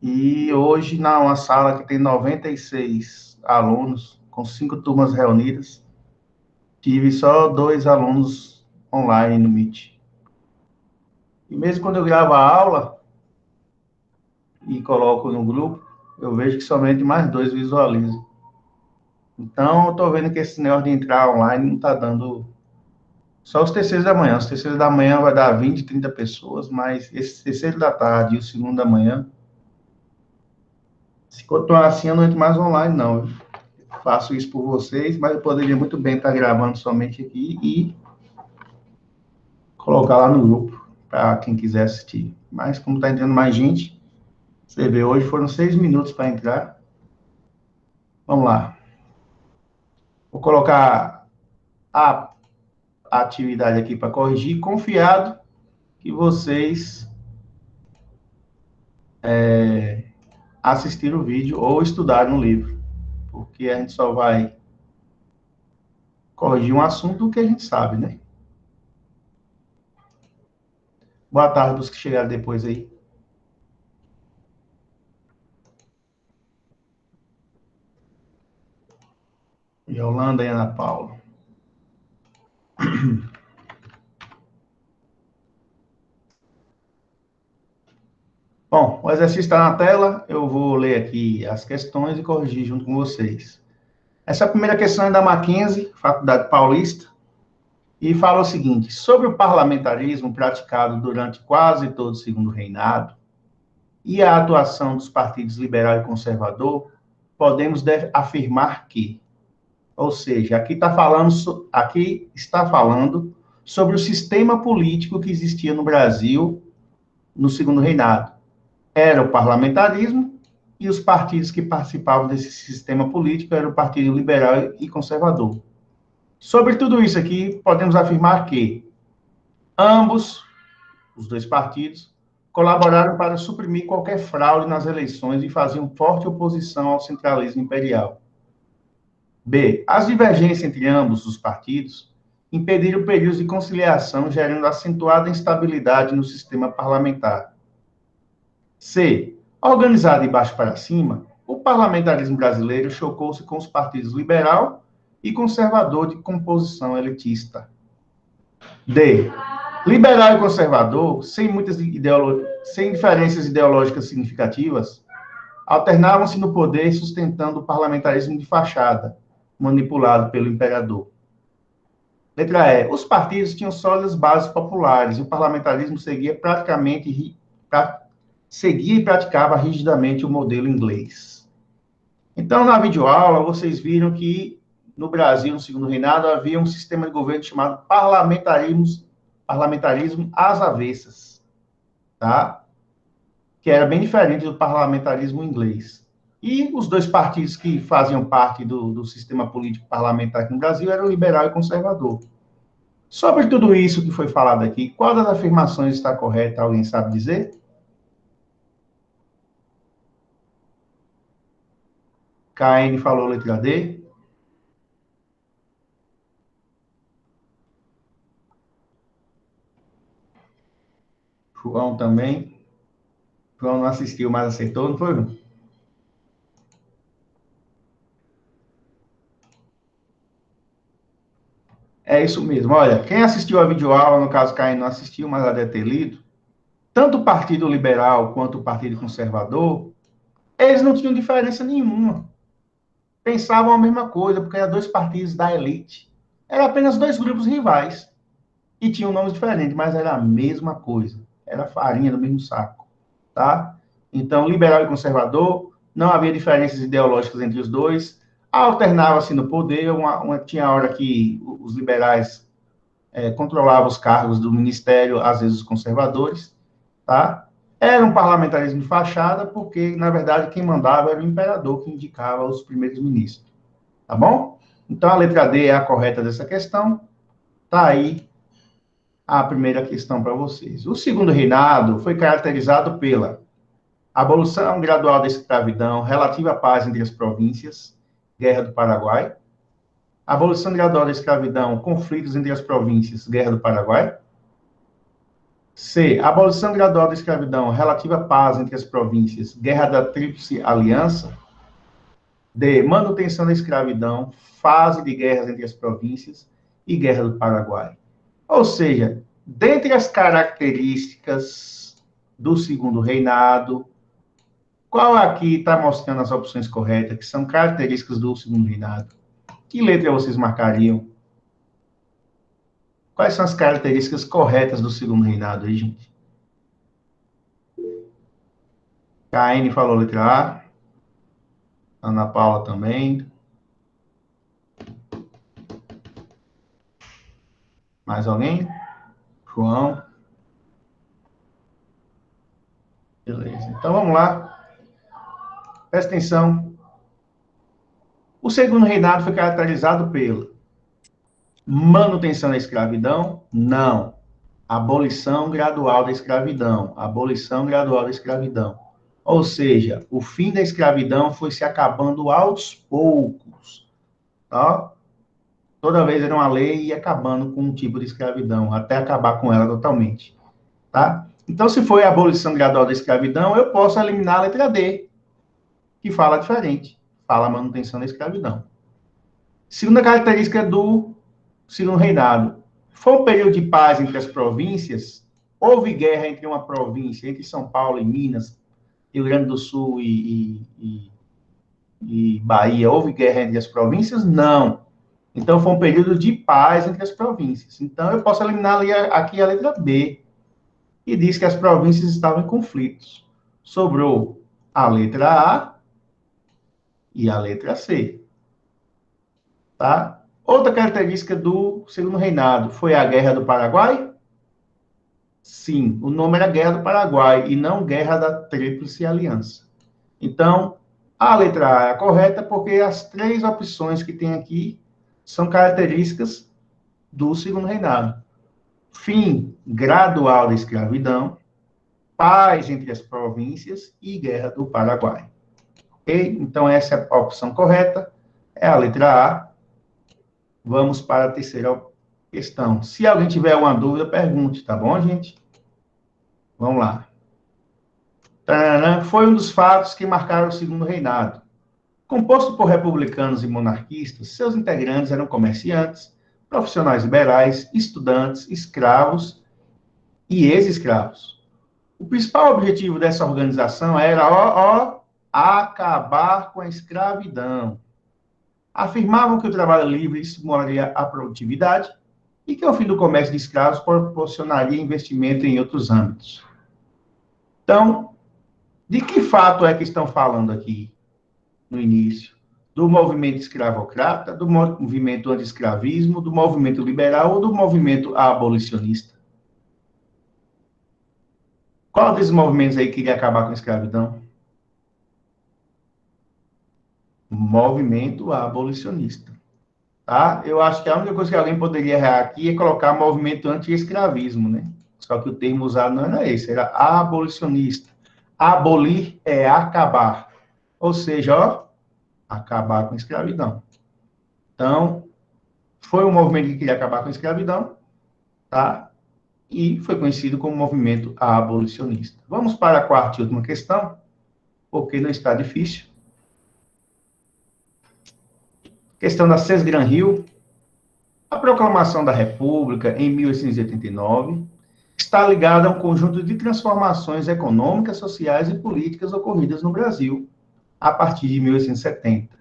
E hoje, numa sala que tem 96 alunos, com 5 turmas reunidas, tive só 2 alunos online no Meet. E mesmo quando eu gravo a aula e coloco no grupo, eu vejo que somente mais 2 visualizam. Então, eu estou vendo que esse negócio de entrar online não está dando. Só os terceiros da manhã. Os terceiros da manhã vai dar 20, 30 pessoas, mas esse terceiro da tarde e o segundo da manhã, se continuar assim, eu não entro mais online, não. Eu faço isso por vocês, mas eu poderia muito bem estar gravando somente aqui e colocar lá no grupo, para quem quiser assistir. Mas, como está entrando mais gente, você vê, hoje foram 6 minutos para entrar. Vamos lá. Vou colocar a atividade aqui para corrigir, confiado que vocês assistiram o vídeo ou estudaram no livro, porque a gente só vai corrigir um assunto que a gente sabe, né? Boa tarde para os que chegaram depois aí. Yolanda e Ana Paula. Bom, o exercício está na tela, eu vou ler aqui as questões e corrigir junto com vocês. Essa primeira questão é da Mackenzie, Faculdade Paulista, e fala o seguinte: sobre o parlamentarismo praticado durante quase todo o segundo reinado e a atuação dos partidos liberal e conservador, podemos afirmar que, ou seja, aqui está falando sobre o sistema político que existia no Brasil no segundo reinado. Era o parlamentarismo e os partidos que participavam desse sistema político eram o Partido Liberal e Conservador. Sobre tudo isso aqui, podemos afirmar que ambos, os dois partidos, colaboraram para suprimir qualquer fraude nas eleições e faziam forte oposição ao centralismo imperial. B. As divergências entre ambos os partidos impediram períodos de conciliação, gerando acentuada instabilidade no sistema parlamentar. C. Organizado de baixo para cima, o parlamentarismo brasileiro chocou-se com os partidos liberal e conservador de composição elitista. D. Liberal e conservador, sem diferenças ideológicas significativas, alternavam-se no poder sustentando o parlamentarismo de fachada, manipulado pelo imperador. Letra E. Os partidos tinham sólidas bases populares e o parlamentarismo seguia e praticava rigidamente o modelo inglês. Então, na videoaula, vocês viram que no Brasil, no segundo reinado, havia um sistema de governo chamado parlamentarismo às avessas, tá? Que era bem diferente do parlamentarismo inglês. E os dois partidos que faziam parte do sistema político parlamentar aqui no Brasil eram liberal e conservador. Sobre tudo isso que foi falado aqui, qual das afirmações está correta? Alguém sabe dizer? KN falou letra D. João também. João não assistiu, mas acertou, não foi? É isso mesmo. Olha, quem assistiu a videoaula, no caso KN não assistiu, mas já deve ter lido, tanto o Partido Liberal quanto o Partido Conservador, eles não tinham diferença nenhuma. Pensavam a mesma coisa, porque eram dois partidos da elite. Eram apenas dois grupos rivais. E tinham nomes diferentes, mas era a mesma coisa. Era farinha do mesmo saco. Tá? Então, liberal e conservador, não havia diferenças ideológicas entre os dois. Alternava-se no poder. Tinha hora que os liberais controlavam os cargos do ministério, às vezes os conservadores. Tá? Era um parlamentarismo de fachada, porque, na verdade, quem mandava era o imperador, que indicava os primeiros ministros. Tá bom? Então, a letra D é a correta dessa questão. Tá aí a primeira questão para vocês. O segundo reinado foi caracterizado pela abolição gradual da escravidão, relativa paz entre as províncias, Guerra do Paraguai, abolição gradual da escravidão, conflitos entre as províncias, Guerra do Paraguai, C. Abolição gradual da escravidão, relativa paz entre as províncias, guerra da Tríplice Aliança. D. Manutenção da escravidão, fase de guerras entre as províncias e guerra do Paraguai. Ou seja, dentre as características do segundo reinado, qual aqui está mostrando as opções corretas, que são características do segundo reinado? Que letra vocês marcariam? Quais são as características corretas do segundo reinado aí, gente? KN falou letra A. Ana Paula também. Mais alguém? João? Beleza. Então, vamos lá. Presta atenção. O segundo reinado foi caracterizado pela manutenção da escravidão? Não. Abolição gradual da escravidão. Abolição gradual da escravidão. Ou seja, o fim da escravidão foi se acabando aos poucos. Tá? Toda vez era uma lei e ia acabando com um tipo de escravidão, até acabar com ela totalmente. Tá? Então, se foi a abolição gradual da escravidão, eu posso eliminar a letra D, que fala diferente. Fala a manutenção da escravidão. Segunda característica do segundo reinado. Foi um período de paz entre as províncias? Houve guerra entre uma província, entre São Paulo e Minas, Rio Grande do Sul e Bahia? Houve guerra entre as províncias? Não. Então, foi um período de paz entre as províncias. Então, eu posso eliminar ali, aqui a letra B, que diz que as províncias estavam em conflitos. Sobrou a letra A e a letra C. Tá? Outra característica do segundo reinado foi a Guerra do Paraguai? Sim, o nome era Guerra do Paraguai e não Guerra da Tríplice Aliança. Então, a letra A é a correta porque as três opções que tem aqui são características do segundo reinado. Fim gradual da escravidão, paz entre as províncias e Guerra do Paraguai. Ok? Então, essa é a opção correta, é a letra A. Vamos para a terceira questão. Se alguém tiver alguma dúvida, pergunte, tá bom, gente? Vamos lá. Foi um dos fatos que marcaram o segundo reinado. Composto por republicanos e monarquistas, seus integrantes eram comerciantes, profissionais liberais, estudantes, escravos e ex-escravos. O principal objetivo dessa organização era, acabar com a escravidão. Afirmavam que o trabalho livre estimularia a produtividade e que o fim do comércio de escravos proporcionaria investimento em outros âmbitos. Então, de que fato é que estão falando aqui no início? Do movimento escravocrata, do movimento anti-escravismo, do movimento liberal ou do movimento abolicionista? Qual desses movimentos aí queria acabar com a escravidão? Movimento abolicionista. Tá? Eu acho que a única coisa que alguém poderia errar aqui é colocar movimento anti-escravismo, né? Só que o termo usado não era esse, era abolicionista. Abolir é acabar. Ou seja, acabar com a escravidão. Então, foi um movimento que queria acabar com a escravidão, tá? E foi conhecido como movimento abolicionista. Vamos para a quarta e última questão, porque não está difícil. Questão da Cesgran-Hill. A proclamação da República, em 1889, está ligada a um conjunto de transformações econômicas, sociais e políticas ocorridas no Brasil, a partir de 1870,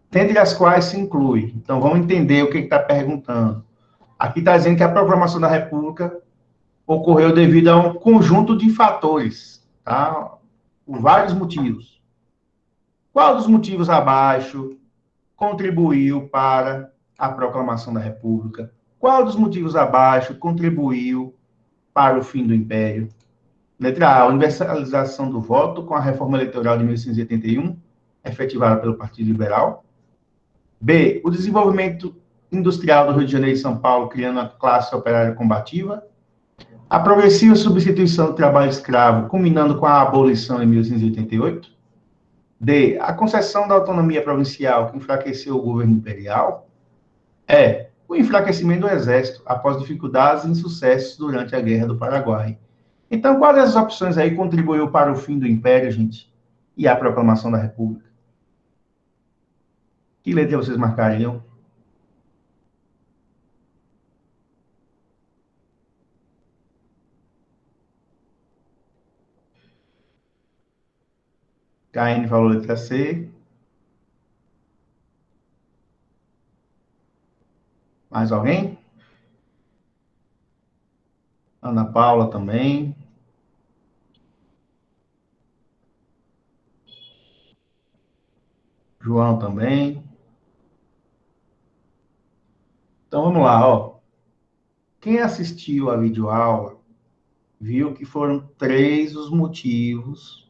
dentre as quais se inclui. Então, vamos entender o que está perguntando. Aqui está dizendo que a proclamação da República ocorreu devido a um conjunto de fatores, tá? Por vários motivos. Qual dos motivos abaixo contribuiu para a proclamação da República? Qual dos motivos abaixo contribuiu para o fim do Império? Letra A, a universalização do voto com a reforma eleitoral de 1881, efetivada pelo Partido Liberal. B, o desenvolvimento industrial do Rio de Janeiro e São Paulo, criando a classe operária combativa. A progressiva substituição do trabalho escravo, culminando com a abolição em 1888. D, a concessão da autonomia provincial, que enfraqueceu o governo imperial. E, o enfraquecimento do exército após dificuldades e insucessos durante a Guerra do Paraguai. Então, qual dessas opções aí contribuiu para o fim do Império, gente, e a proclamação da República? Que letra vocês marcariam? KN falou letra C. Mais alguém? Ana Paula também. João também. Então vamos lá, ó. Quem assistiu a videoaula viu que foram 3 os motivos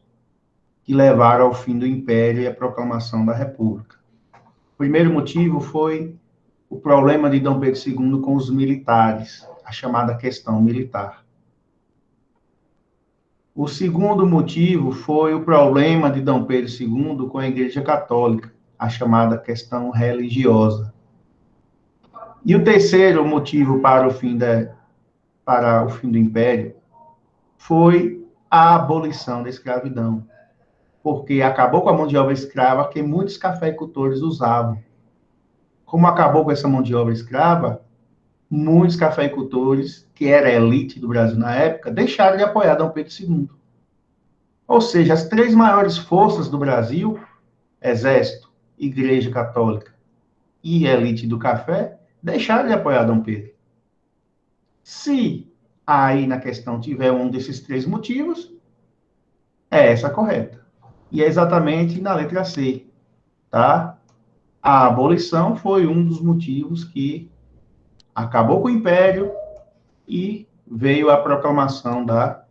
que levaram ao fim do Império e à proclamação da República. O primeiro motivo foi o problema de Dom Pedro II com os militares, a chamada questão militar. O segundo motivo foi o problema de Dom Pedro II com a Igreja Católica, a chamada questão religiosa. E o terceiro motivo para o fim do Império foi a abolição da escravidão, porque acabou com a mão de obra escrava que muitos cafeicultores usavam. Como acabou com essa mão de obra escrava, muitos cafeicultores, que era a elite do Brasil na época, deixaram de apoiar Dom Pedro II. Ou seja, as 3 maiores forças do Brasil, Exército, Igreja Católica e elite do café, deixaram de apoiar Dom Pedro. Se aí na questão tiver um desses 3 motivos, é essa correta. E é exatamente na letra C, tá? A abolição foi um dos motivos que acabou com o Império e veio a proclamação da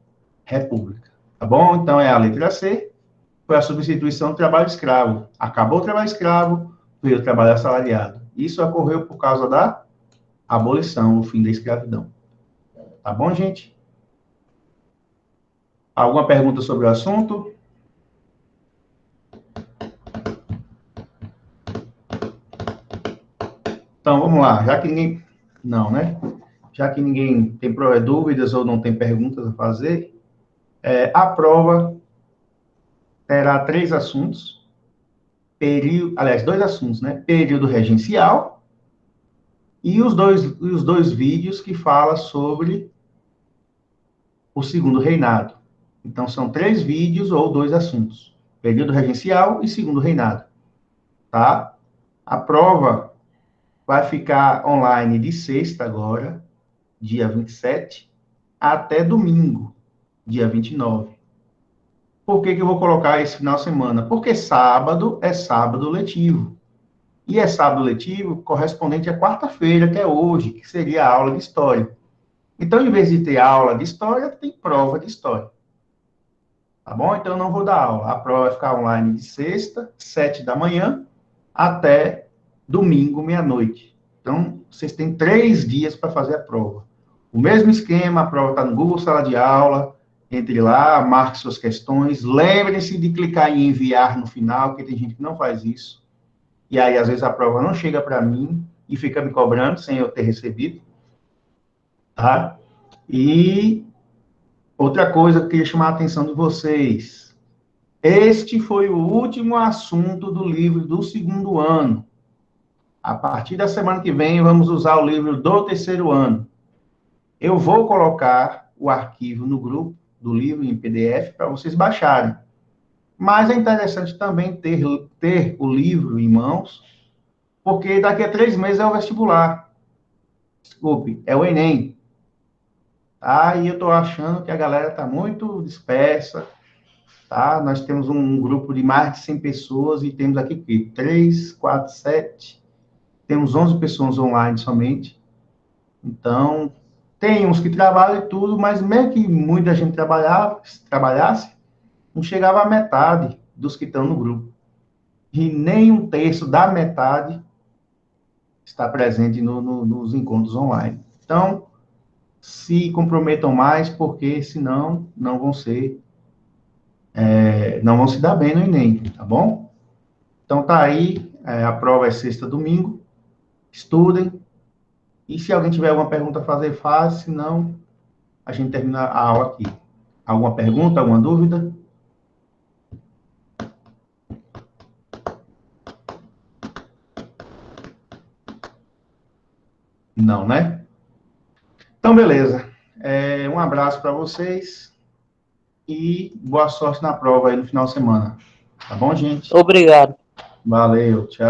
República. Tá bom? Então é a letra C, foi a substituição do trabalho escravo. Acabou o trabalho escravo, veio o trabalho assalariado. Isso ocorreu por causa da abolição, o fim da escravidão. Tá bom, gente? Alguma pergunta sobre o assunto? Então, vamos lá. Já que ninguém... Não, né? Já que ninguém tem dúvidas ou não tem perguntas a fazer, a prova terá 3 assuntos. Aliás, 2 assuntos, né? Período regencial e os dois vídeos que falam sobre o segundo reinado. Então, são 3 vídeos ou 2 assuntos. Período regencial e segundo reinado. Tá? A prova vai ficar online de sexta agora, dia 27, até domingo, dia 29. Por que eu vou colocar esse final de semana? Porque sábado é sábado letivo. E é sábado letivo correspondente à quarta-feira, que é hoje, que seria a aula de história. Então, em vez de ter aula de história, tem prova de história. Tá bom? Então, eu não vou dar aula. A prova vai ficar online de sexta, 7 da manhã, até domingo, meia-noite. Então, vocês têm 3 dias para fazer a prova. O mesmo esquema, a prova está no Google Sala de Aula, entre lá, marque suas questões, lembrem-se de clicar em enviar no final, porque tem gente que não faz isso. E aí, às vezes, a prova não chega para mim e fica me cobrando sem eu ter recebido. Tá? E outra coisa que eu queria chamar a atenção de vocês. Este foi o último assunto do livro do segundo ano. A partir da semana que vem, vamos usar o livro do terceiro ano. Eu vou colocar o arquivo no grupo do livro em PDF para vocês baixarem. Mas é interessante também ter o livro em mãos, porque daqui a 3 meses é o vestibular. Desculpe, é o Enem. Tá? E eu estou achando que a galera está muito dispersa. Tá? Nós temos um grupo de mais de 100 pessoas e temos aqui 3, 4, 7. Temos 11 pessoas online somente. Então, tem uns que trabalham e tudo, mas mesmo que muita gente trabalhasse, não chegava a metade dos que estão no grupo. E nem 1/3 da metade está presente nos encontros online. Então, se comprometam mais, porque senão não vão não vão se dar bem no Enem, tá bom? Então tá aí, a prova é sexta, domingo. Estudem, E se alguém tiver alguma pergunta a fazer, faz. Se não, a gente termina a aula aqui. Alguma pergunta, alguma dúvida? Não, né? Então, beleza. Um abraço para vocês e boa sorte na prova aí no final de semana. Tá bom, gente? Obrigado. Valeu, tchau.